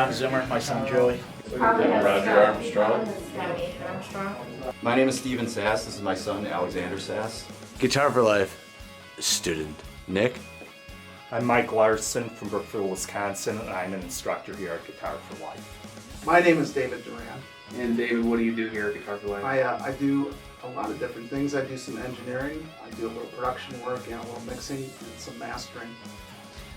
John Zimmer, my son Joey. Roger Armstrong. My name is Steven Sass. This is my son, Alexander Sass. Guitar for Life student, Nick. I'm Mike Larson from Brookfield, Wisconsin, and I'm an instructor here at Guitar for Life. My name is David Duran. And David, what do you do here at Guitar for Life? I do a lot of different things. I do some engineering, I do a little production work, and a little mixing, and some mastering.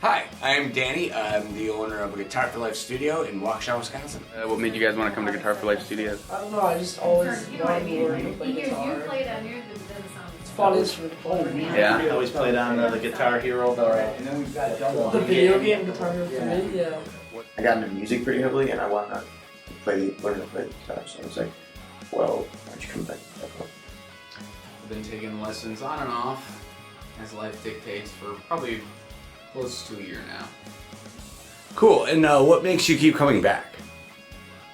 Hi, I'm Danny. I'm the owner of a Guitar for Life studio in Waukesha, Wisconsin. What made you guys want to come to Guitar for Life Studios? I don't know, I just always wanted to learn to play guitar. You played on yours, it doesn't sound. It's fun instrument to play. Yeah. I always played on the Guitar Hero. The video game Guitar Hero for me, yeah. I got into music pretty heavily, and I wanted to learn to play guitar. So I was like, well, why don't you come back to that club? I've been taking lessons on and off as life dictates for probably close to a year now. Cool, and what makes you keep coming back?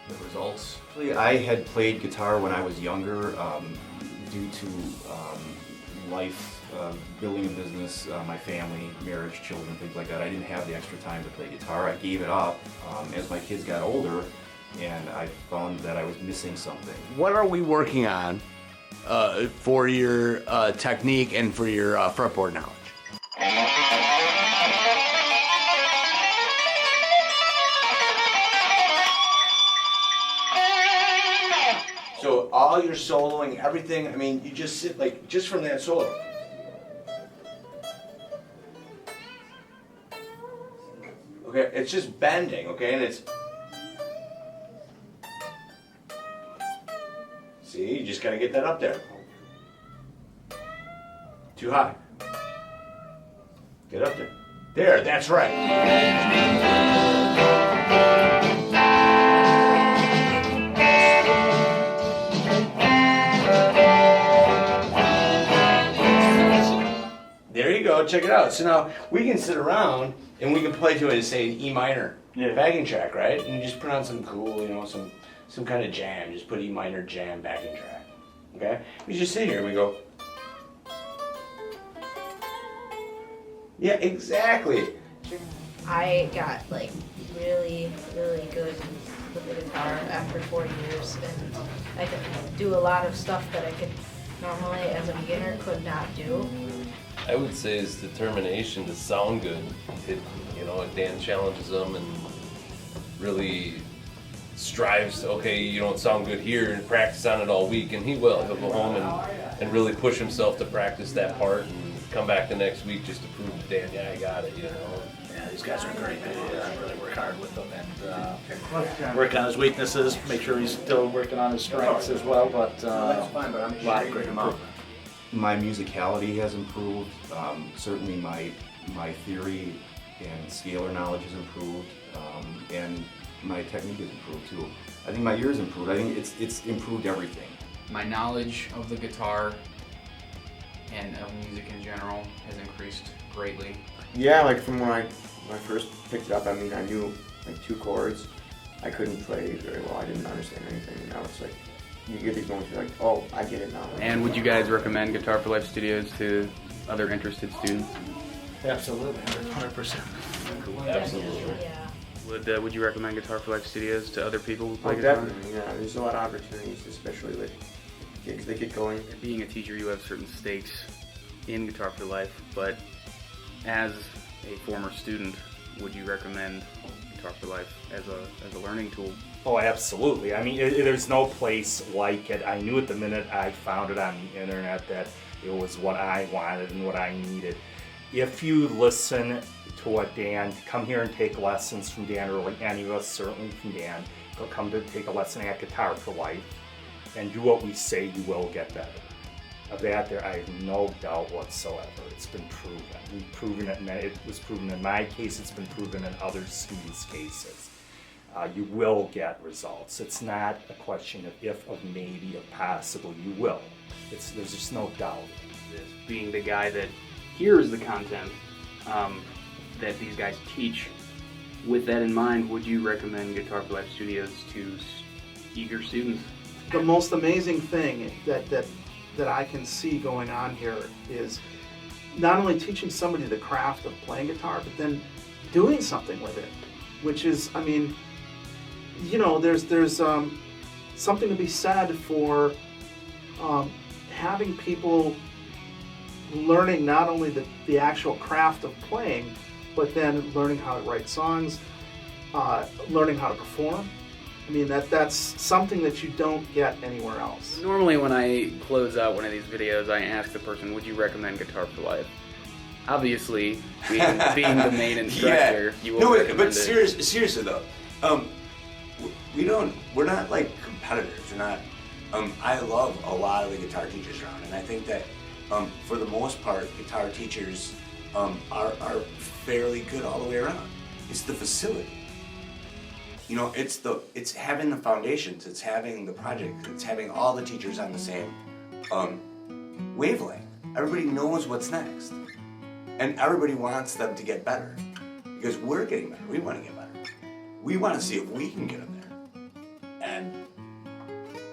The results. I had played guitar when I was younger due to life, building a business, my family, marriage, children, things like that. I didn't have the extra time to play guitar. I gave it up as my kids got older, and I found that I was missing something. What are we working on for your technique and for your fretboard knowledge? So all your soloing, everything, I mean, you just sit like, just from that solo. Okay, it's just bending, okay, and it's... See, you just gotta get that up there. Too high. Get up there. There, that's right. There you go, check it out. So now we can sit around and we can play to it, say, an E minor backing track, right? And you just put on some cool, you know, some kind of jam. Just put E minor jam backing track, okay? We just sit here and we go. Yeah, exactly. I got like really good with the guitar after 4 years, and I could do a lot of stuff that I could normally as a beginner could not do. I would say is determination to sound good. Dan challenges them and really strives to, okay, you don't sound good here, and practice on it all week, and he will. He'll go home and really push himself to practice that part and come back the next week just to prove to Dan, yeah, I got it, Yeah, these guys are great. They really work hard with them and work on his weaknesses, make sure he's still working on his strengths as well, but a lot of great improvement. My musicality has improved. Certainly my theory and scalar knowledge has improved, and my technique has improved too. I think my ears improved. I think it's improved everything. My knowledge of the guitar and of music in general has increased greatly. Yeah, like from when I first picked it up, I mean, I knew like 2 chords. I couldn't play very well. I didn't understand anything. And now it's like, you get these moments, you're like, oh, I get it now. And would you guys recommend Guitar for Life Studios to other interested students? Absolutely, 100%. Absolutely. Yeah. Would you recommend Guitar for Life Studios to other people who play Oh, guitar? definitely, yeah. There's a lot of opportunities, especially with gigs that get going. Being a teacher, you have certain stakes in Guitar for Life, but as a former student, would you recommend Guitar for Life as a learning tool? Oh, absolutely. I mean, there's no place like it. I knew at the minute I found it on the internet that it was what I wanted and what I needed. If you listen to what Dan, come here and take lessons from Dan, or like any of us, certainly from Dan, go come to take a lesson at Guitar for Life and do what we say, you will get better. Of that, I have no doubt whatsoever. It's been proven. We've proven it, and it was proven in my case, it's been proven in other students' cases. You will get results. It's not a question of if, of maybe, of possible. You will. There's just no doubt. Being the guy that hears the content that these guys teach, with that in mind, would you recommend Guitar for Life Studios to eager students? The most amazing thing that I can see going on here is not only teaching somebody the craft of playing guitar, but then doing something with it, which is, I mean, you know, there's something to be said for having people learning not only the actual craft of playing, but then learning how to write songs, learning how to perform. I mean, that's something that you don't get anywhere else. Normally when I close out one of these videos, I ask the person, would you recommend Guitar for Life? Obviously, being the main instructor, you will recommend but it. seriously though, we're not like competitors. We're not. I love a lot of the guitar teachers around, and I think that for the most part, guitar teachers are fairly good all the way around. It's the facility. You know, it's having the foundations, it's having the project, it's having all the teachers on the same wavelength. Everybody knows what's next, and everybody wants them to get better because we're getting better. We want to get better. We want to see if we can get them there, and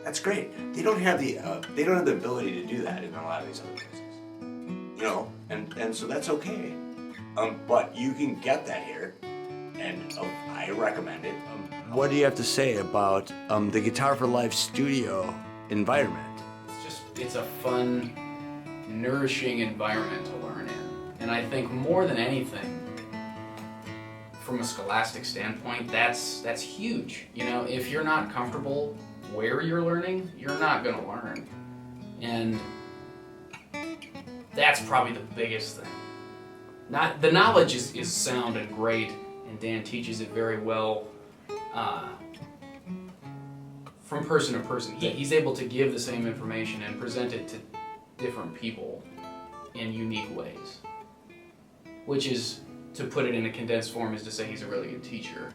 that's great. They don't have the ability to do that in a lot of these other places, you know, and so that's okay. But you can get that here, and I recommend it. What do you have to say about the Guitar for Life studio environment? It's a fun, nourishing environment to learn in. And I think more than anything, from a scholastic standpoint, that's huge. You know, if you're not comfortable where you're learning, you're not gonna learn. And that's probably the biggest thing. The knowledge is sound and great, and Dan teaches it very well. From person to person, he's able to give the same information and present it to different people in unique ways, which is, to put it in a condensed form, is to say he's a really good teacher.